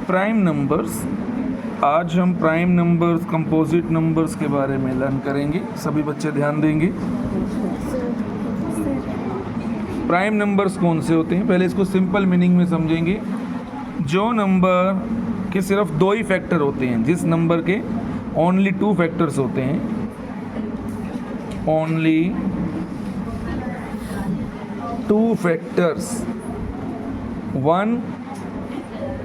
Prime numbers. आज हम prime numbers, composite numbers के बारे में लर्न करेंगे। सभी बच्चे ध्यान देंगे। प्राइम नंबर्स कौन से होते हैं, पहले इसको सिंपल मीनिंग में समझेंगे। जो नंबर के सिर्फ दो ही फैक्टर होते हैं, जिस नंबर के ओनली टू फैक्टर्स होते हैं, only two factors, one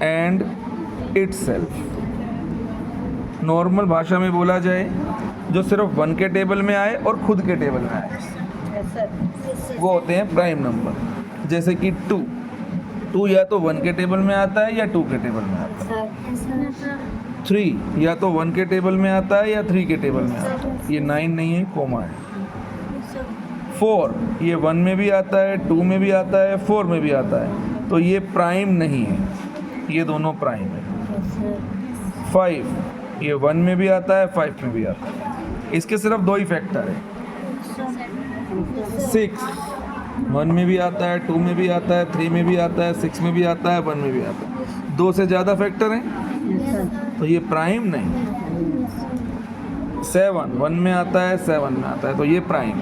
and itself. Normal भाषा में बोला जाए, जो सिर्फ वन के टेबल में आए और खुद के टेबल में आए, वो होते हैं प्राइम नंबर। जैसे कि टू या तो वन के टेबल में आता है या टू के टेबल में आता है। 3 या तो वन के टेबल में आता है या 3 के टेबल में आता है। ये 9 नहीं है, कोमा है। 4 ये 1 में भी आता है, 2 में भी आता है, 4 में भी आता है, तो ये प्राइम नहीं है, ये दोनों प्राइम है। 5 ये 1 में भी आता है, 5 में भी आता है, इसके सिर्फ दो ही फैक्टर है। 6 1 में भी आता है, 2 में भी आता है, 3 में भी आता है, 6 में भी आता है, 1 में भी आता है। दो से ज़्यादा फैक्टर हैं तो ये प्राइम नहीं। 7 1 में आता है, 7 में आता है, तो ये प्राइम।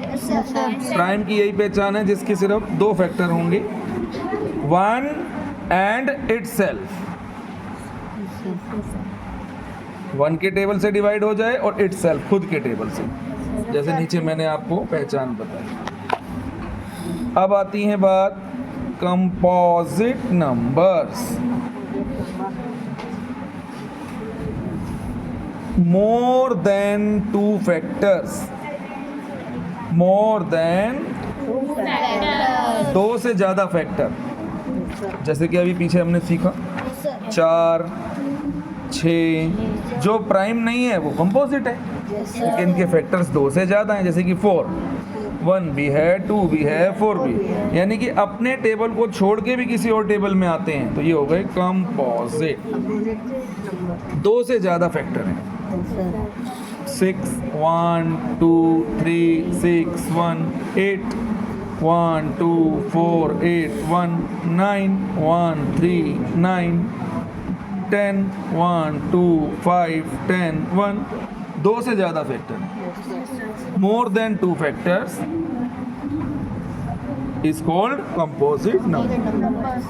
प्राइम की यही पहचान है जिसके सिर्फ दो फैक्टर होंगे, वन एंड इटसेल्फ। 1 के टेबल से डिवाइड हो जाए और इटसेल्फ खुद के टेबल से, जैसे नीचे मैंने आपको पहचान बताई। अब आती है बात composite numbers. More than two factors, more than दो से ज़्यादा फैक्टर, जैसे कि अभी पीछे हमने सीखा 4 6, जो प्राइम नहीं है वो कंपोजिट है, लेकिन इनके फैक्टर्स दो से ज़्यादा हैं, जैसे कि 4 1 भी है, 2 भी है, 4 भी, यानी कि अपने टेबल को छोड़ के भी किसी और टेबल में आते हैं, तो ये हो गए कंपोजिट। दो से ज़्यादा फैक्टर हैं। 6 1 2 3 6 1 8 1 2 4 8 1 9 1 3 9 10 1 2 5 10 1, दो से ज़्यादा फैक्टर हैं। More than two factors is called composite number.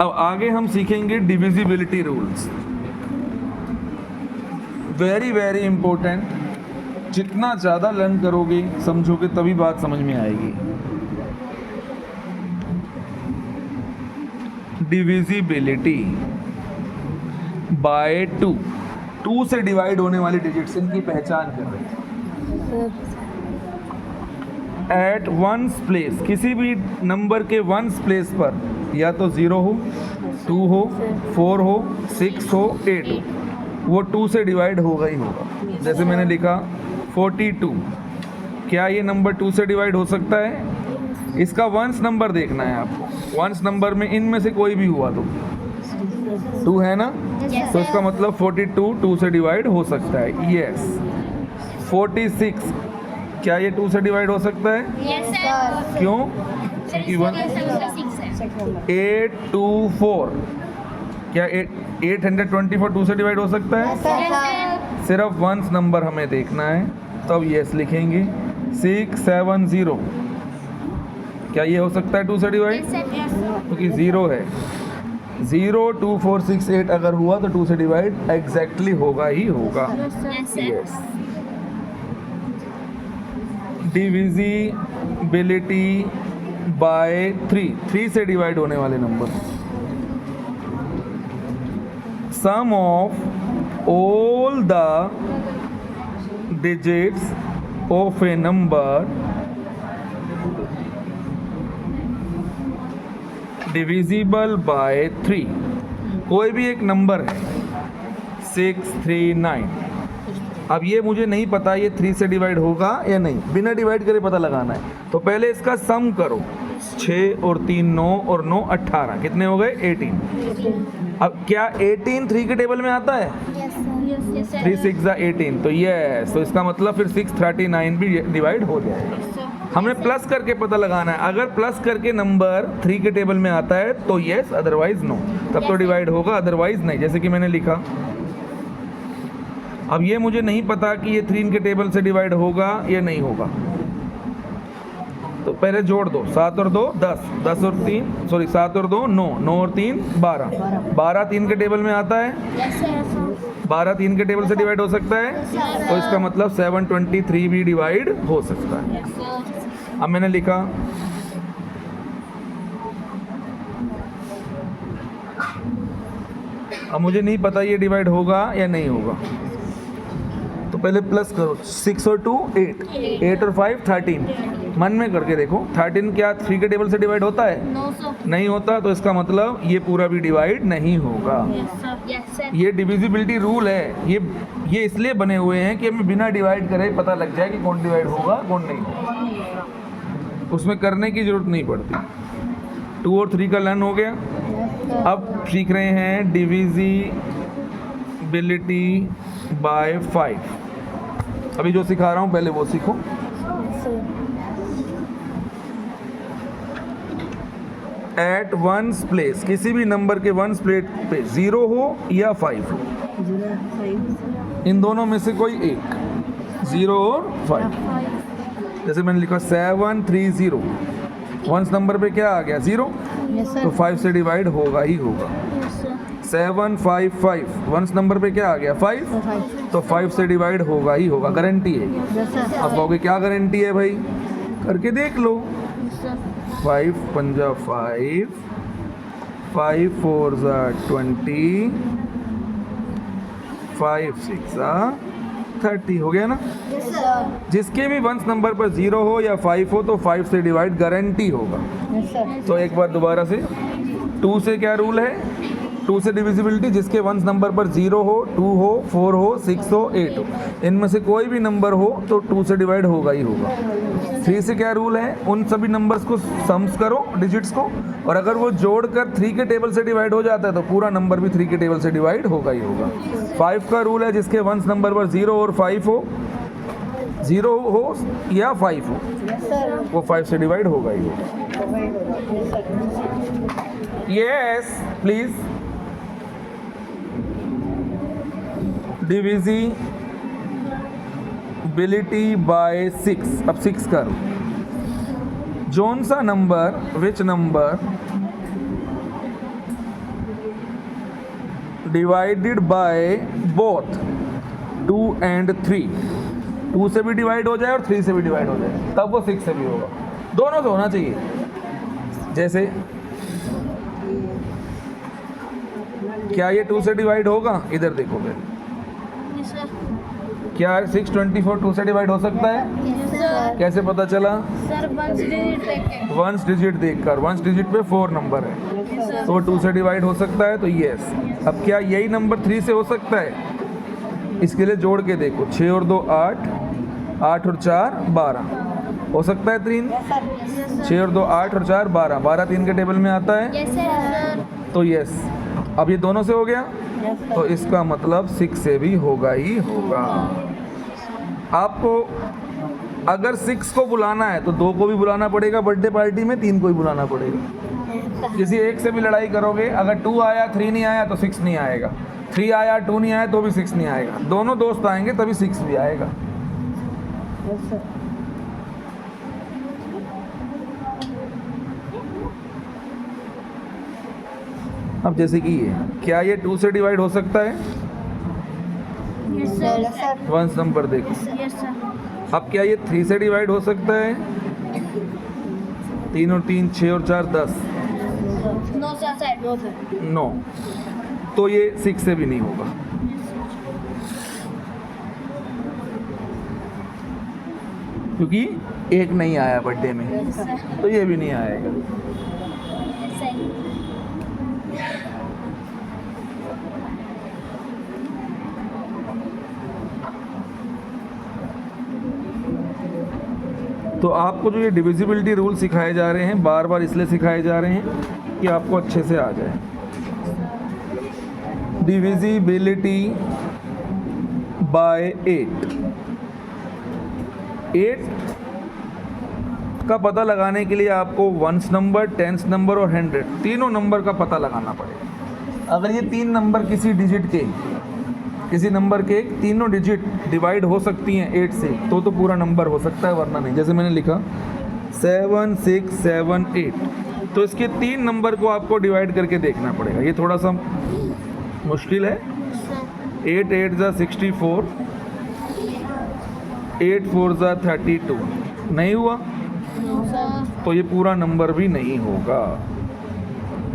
अब आगे हम सीखेंगे divisibility rules. Very very important. जितना ज़्यादा लर्न करोगे, समझोगे, तभी बात समझ में आएगी। डिविजिबिलिटी बाय 2 से डिवाइड होने वाली डिजिट्स, इनकी पहचान कर रहे हैं। एट वंस प्लेस, किसी भी नंबर के वंस प्लेस पर या तो 0 हो, 2 हो, 4 हो, 6 हो, 8 हो, वो 2 से डिवाइड होगा ही होगा। जैसे मैंने लिखा 42, क्या ये नंबर 2 से डिवाइड हो सकता है? इसका वंस नंबर देखना है आपको। वंस नंबर में इनमें से कोई भी हुआ तो 2 है ना, तो इसका मतलब 42 2 से डिवाइड हो सकता है। यस। 46, क्या ये 2 से डिवाइड हो सकता है? Yes sir. क्यों? क्योंकि 8 2 4, क्या 824 2 से डिवाइड हो सकता है? सिर्फ वंस नंबर हमें देखना है, तब यस लिखेंगे। 670, क्या ये हो सकता है 2 से डिवाइड? क्योंकि 0 है। 0 2 4 6 8 अगर हुआ तो 2 से डिवाइड एग्जैक्टली होगा ही होगा। यस। डिविजिबिलिटी बाय 3 से डिवाइड होने वाले number. Sum of all the digits of a number divisible by 3। कोई भी एक नंबर है 6 3 9, अब ये मुझे नहीं पता ये 3 से डिवाइड होगा या नहीं, बिना डिवाइड करे पता लगाना है। तो पहले इसका सम करो, 6 और 3 9 और 9 18, कितने हो गए? 18। अब क्या 18 3 के टेबल में आता है? Yes sir. Yes, sir. 3 6 18, तो यस, तो इसका मतलब फिर 639 भी डिवाइड हो जाएगा। Yes, sir. हमें प्लस करके पता लगाना है, अगर प्लस करके नंबर 3 के टेबल में आता है तो यस, अदरवाइज नो, तब तो डिवाइड होगा, अदरवाइज नहीं। जैसे कि मैंने लिखा, अब ये मुझे नहीं पता कि ये 3 के टेबल से डिवाइड होगा या नहीं होगा, तो पहले जोड़ दो, 7 और 2 10, 10 और 3 सॉरी 7 और 2 9, 9 और 3 12, 12 3 के टेबल में आता है, Yes, sir. 12 3 के टेबल से डिवाइड हो सकता है, तो इसका मतलब 723 भी डिवाइड हो सकता है। Yes, sir. अब मैंने लिखा अब मुझे नहीं पता ये डिवाइड होगा या नहीं होगा, तो पहले प्लस करो, 6 और 2 8, 8 और 5 13, मन में करके देखो 13 क्या 3 के टेबल से डिवाइड होता है? No, sir. नहीं होता, तो इसका मतलब ये पूरा भी डिवाइड नहीं होगा। Yes, sir. Yes, sir. ये डिविजिबिलिटी रूल है, ये इसलिए बने हुए हैं कि हमें बिना डिवाइड करे पता लग जाए कि कौन डिवाइड होगा कौन नहीं होगा, उसमें करने की जरूरत नहीं पड़ती। 2 और 3 का लर्न हो गया। अब सीख रहे हैं डिविजिबिलिटी बाय 5। अभी जो सिखा रहा हूँ पहले वो सीखो। एट वंस प्लेस, किसी भी नंबर के वंस प्लेस पे 0 हो या 5 हो, इन दोनों में से कोई एक, 0 और 5। जैसे मैंने लिखा 730, वंस नंबर पे क्या आ गया? 0, तो 5 से डिवाइड होगा ही होगा। Yes, sir. 755, वंस नंबर पे क्या आ गया? 5, तो 5 से डिवाइड होगा ही होगा, गारंटी है। अब कहोगे क्या गारंटी है भाई? करके देख लो। Yes, sir. 5 पंजा 5, 5 4 20, 5 6 30, हो गया ना? Yes, sir. जिसके भी वंस नंबर पर 0 हो या 5 हो तो 5 से डिवाइड गारंटी होगा। तो एक बार दोबारा से, 2 से क्या रूल है? 2 से डिविजिबिलिटी, जिसके वंस नंबर पर 0 हो, 2 हो, 4 हो, 6 हो, 8 हो, इनमें से कोई भी नंबर हो तो 2 से डिवाइड होगा ही होगा। 3 से क्या रूल है? उन सभी नंबर्स को सम्स करो, डिजिट्स को, और अगर वो जोड़कर 3 के टेबल से डिवाइड हो जाता है तो पूरा नंबर भी 3 के टेबल से डिवाइड होगा ही होगा। 5 का रूल है, जिसके वंस नंबर पर 0 और 5 हो, 0 हो या 5 हो, वो 5 से डिवाइड होगा ही होगा। Yes please. डिविजिबिलिटी बाय 6, अब 6 कर, जोन सा number, which number divided by both 2 and 3, 2 से भी डिवाइड हो जाए और 3 से भी डिवाइड हो जाए, तब वो 6 से भी होगा। दोनों से होना चाहिए। जैसे क्या ये 2 से डिवाइड होगा? इधर देखो पहले, Yes, sir. क्या 624 2 से डिवाइड हो सकता है? Yes, sir. कैसे पता चला? Sir, once digit take. Ones digit देखकर, वंस डिजिट पे 4 नंबर है, Yes, sir. तो 2 से डिवाइड हो सकता है, तो यस। अब क्या यही नंबर 3 से हो सकता है? इसके लिए जोड़ के देखो, 6 और 2 8, 8 और 4 12, हो सकता है 3? 6 और 2 8 और 4 12, 12 3 के टेबल में आता है, Yes, sir. तो यस। अब ये दोनों से हो गया, तो इसका मतलब 6 से भी होगा ही होगा। आपको अगर 6 को बुलाना है तो 2 को भी बुलाना पड़ेगा बर्थडे पार्टी में, 3 को भी बुलाना पड़ेगा। किसी एक से भी लड़ाई करोगे, अगर 2 आया 3 नहीं आया तो 6 नहीं आएगा, 3 आया 2 नहीं आया तो भी 6 नहीं आएगा, दोनों दोस्त आएंगे तभी 6 भी आएगा। अब जैसे कि ये, क्या ये 2 से डिवाइड हो सकता है? Yes, sir. वंस नंबर देखो। Yes, sir. अब क्या ये 3 से डिवाइड हो सकता है? 3 और 3 6 और 4 10, No, sir. Sir. No, sir. 9, तो ये 6 से भी नहीं होगा। क्योंकि एक नहीं आया बर्थडे में, Yes, sir. तो ये भी नहीं आएगा। Yes, sir. तो आपको जो ये डिविजिबिलिटी रूल सिखाए जा रहे हैं, बार बार इसलिए सिखाए जा रहे हैं कि आपको अच्छे से आ जाए। Divisibility bye 8। 8 का पता लगाने के लिए आपको वंस नंबर, टेंस नंबर और 100 तीनों नंबर का पता लगाना पड़ेगा। अगर ये 3 नंबर किसी नंबर के तीनों डिजिट डिवाइड हो सकती हैं 8 से तो पूरा नंबर हो सकता है, वरना नहीं। जैसे मैंने लिखा 7 6 7 8, तो इसके 3 नंबर को आपको डिवाइड करके देखना पड़ेगा। ये थोड़ा सा मुश्किल है। 8 8 ज़ा 64, 8 4 ज़ा 32, नहीं हुआ No, sir. तो ये पूरा नंबर भी नहीं होगा।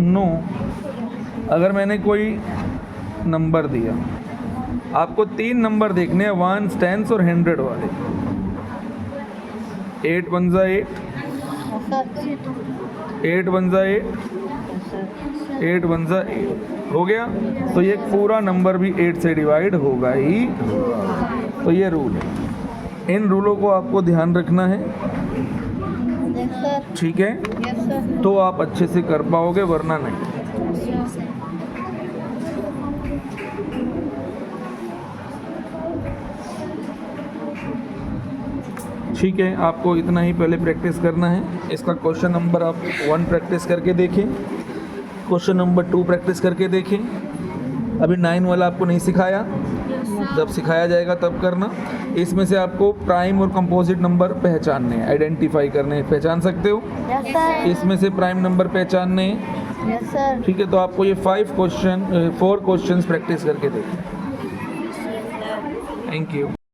नो अगर मैंने कोई नंबर दिया, आपको 3 नंबर देखने हैं, 1 10 और 100 वाले। 8 1 ज़ा 8, Yes, sir. 8 1 ज़ा 8, 8 1 ज़ा 8 हो गया। तो ये पूरा नंबर भी 8 से डिवाइड होगा ही। तो ये रूल है, इन रूलों को आपको ध्यान रखना है, Yes, sir. ठीक है? Yes, sir. तो आप अच्छे से कर पाओगे, वरना नहीं। Yes, sir. ठीक है, आपको इतना ही पहले प्रैक्टिस करना है। इसका क्वेश्चन नंबर आप 1 प्रैक्टिस करके देखें, क्वेश्चन नंबर 2 प्रैक्टिस करके देखें। अभी 9 वाला आपको नहीं सिखाया, जब सिखाया जाएगा तब करना। इसमें से आपको प्राइम और कंपोजिट नंबर पहचानने हैं, आइडेंटिफाई करने हैं। पहचान सकते हो? Yes, sir. इसमें से प्राइम नंबर पहचानने हैं, Yes, sir. ठीक है? तो आपको ये 4 क्वेश्चंस प्रैक्टिस करके देखें। Thank you.